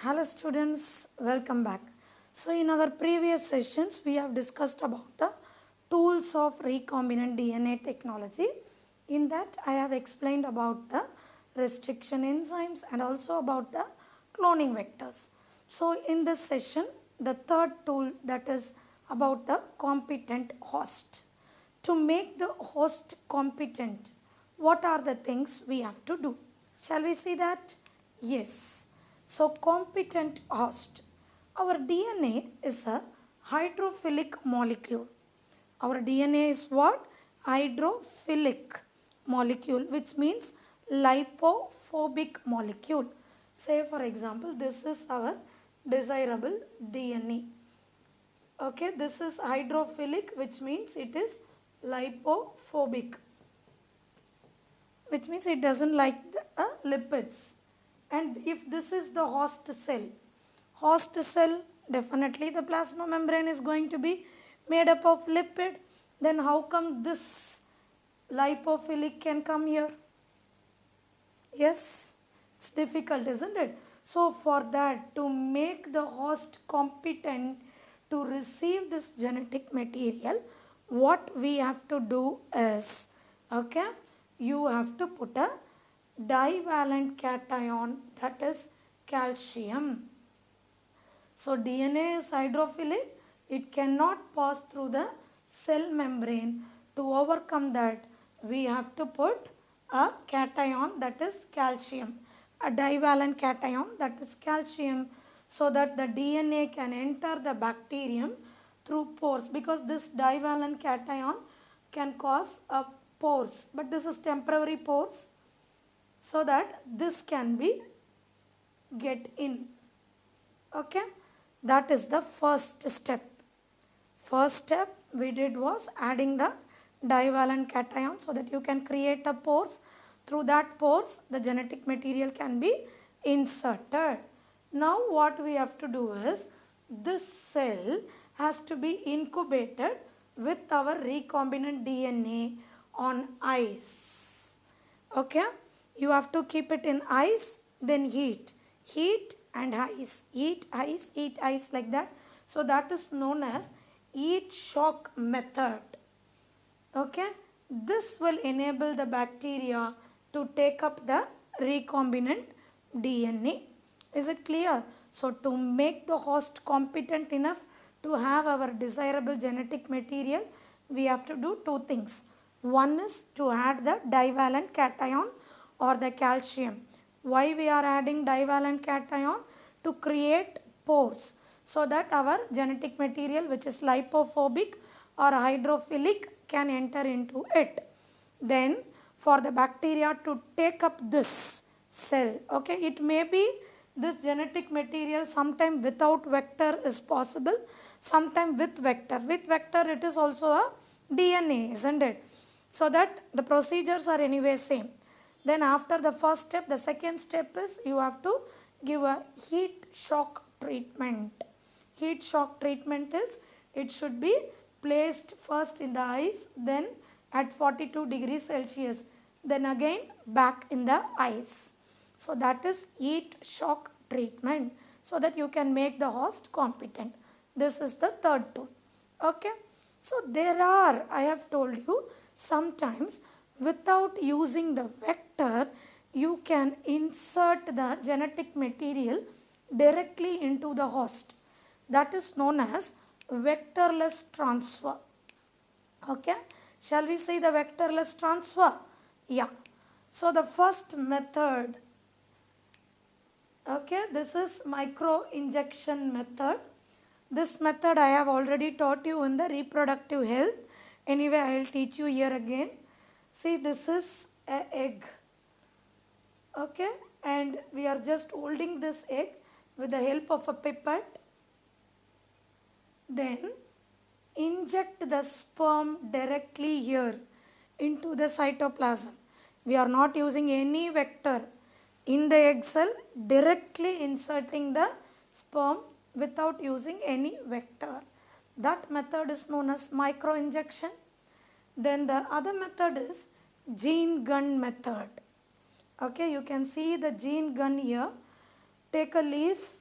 Hello students, welcome back. So in our previous sessions we have discussed about the tools of recombinant DNA technology. In that I have explained about the restriction enzymes and also about the cloning vectors. So in this session the third tool, that is about the competent host. To make the host competent, what are the things we have to do? Shall we see that? Yes. So competent host. Our DNA is a hydrophilic molecule. Our DNA is what? Hydrophilic molecule, which means lipophobic molecule. Say for example, this is our desirable DNA. Okay, this is hydrophilic, which means it is lipophobic, which means it doesn't like the lipids. And if this is the host cell, definitely the plasma membrane is going to be made up of lipid. Then how come this lipophilic can come here? Yes, it's difficult, isn't it? So for that, to make the host competent to receive this genetic material, what we have to do is, okay, you have to put a divalent cation, that is calcium. So DNA is hydrophilic, it cannot pass through the cell membrane. To overcome that, we have to put a cation, that is calcium, a divalent cation, that is calcium, so that the DNA can enter the bacterium through pores, because this divalent cation can cause a pores, but this is temporary pores, so that this can be get in. Okay, that is the first step. First step we did was adding the divalent cation so that you can create a pores. Through that pores the genetic material can be inserted. Now what we have to do is, this cell has to be incubated with our recombinant DNA on ice. Okay, you have to keep it in ice, then heat and ice, heat, ice, like that. So that is known as heat shock method. Okay, this will enable the bacteria to take up the recombinant DNA. Is it clear? So to make the host competent enough to have our desirable genetic material, we have to do two things. One is to add the divalent cation or the calcium. Why we are adding divalent cation? To create pores, so that our genetic material, which is lipophobic or hydrophilic, can enter into it. Then for the bacteria to take up this cell, okay, it may be this genetic material sometime without vector is possible, sometime with vector. With vector it is also a DNA, isn't it? So that the procedures are anyway same. Then after the first step, the second step is you have to give a heat shock treatment. Heat shock treatment is, it should be placed first in the ice, then at 42 degrees Celsius, then again back in the ice. So that is heat shock treatment, so that you can make the host competent. This is the third tool. Okay. So there are, I have told you, sometimes without using the vector, you can insert the genetic material directly into the host. That is known as vectorless transfer. Okay. Shall we see the vectorless transfer? Yeah. So the first method, okay, this is micro-injection method. This method I have already taught you in the reproductive health. Anyway, I will teach you here again. See, this is an egg. Okay, and we are just holding this egg with the help of a pipette. Then inject the sperm directly here into the cytoplasm. We are not using any vector. In the egg cell, directly inserting the sperm without using any vector. That method is known as micro-injection. Then the other method is gene gun method. Okay, you can see the gene gun here. Take a leaf,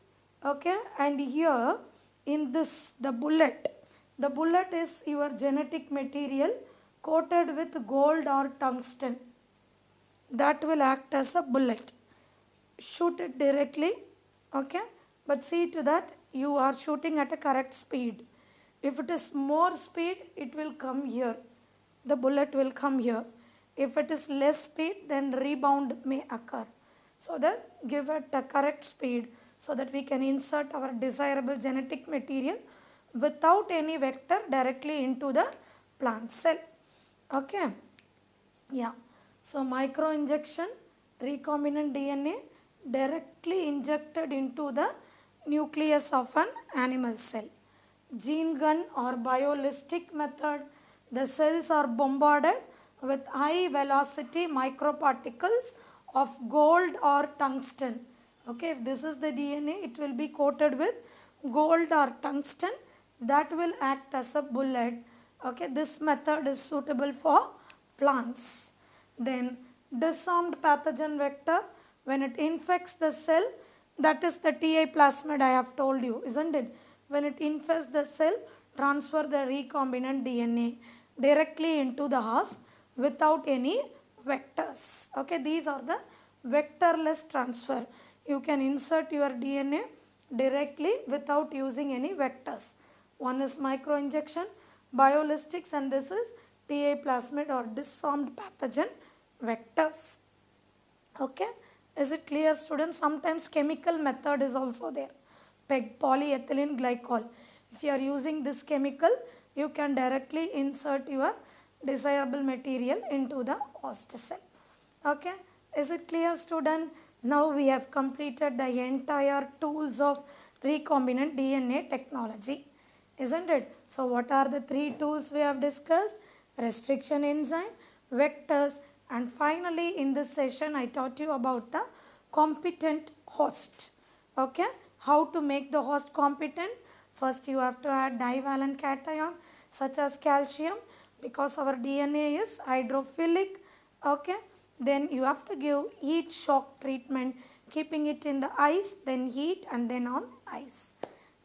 Okay, and here in this, the bullet is your genetic material coated with gold or tungsten. That will act as a bullet. Shoot it directly, okay, but see to that you are shooting at a correct speed. If it is more speed, it will come here, the bullet will come here. If it is less speed, then rebound may occur. So that give it a correct speed so that we can insert our desirable genetic material without any vector directly into the plant cell. Okay, yeah. So micro injection, recombinant DNA directly injected into the nucleus of an animal cell. Gene gun or biolistic method, the cells are bombarded with high velocity microparticles of gold or tungsten. Okay, if this is the DNA, it will be coated with gold or tungsten that will act as a bullet. Okay, this method is suitable for plants. Then disarmed pathogen vector, when it infects the cell, that is the TA plasmid I have told you, isn't it? When it infects the cell, transfer the recombinant DNA directly into the host without any vectors. Okay, these are the vectorless transfer. You can insert your DNA directly without using any vectors. One is microinjection, biolistics, and this is TA plasmid or disarmed pathogen vectors. Okay, is it clear, students? Sometimes chemical method is also there. PEG, polyethylene glycol. If you are using this chemical, you can directly insert your desirable material into the host cell. Okay, is it clear, student? Now we have completed the entire tools of recombinant DNA technology, isn't it? So what are the three tools we have discussed? Restriction enzyme, vectors, and finally in this session I taught you about the competent host. Okay, how to make the host competent? First you have to add divalent cation such as calcium, because our DNA is hydrophilic. Okay, then you have to give heat shock treatment, keeping it in the ice, then heat, and then on ice.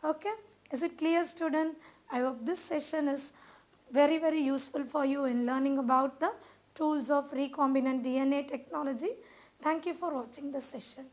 Okay, is it clear, student? I hope this session is very useful for you in learning about the tools of recombinant DNA technology. Thank you for watching this session.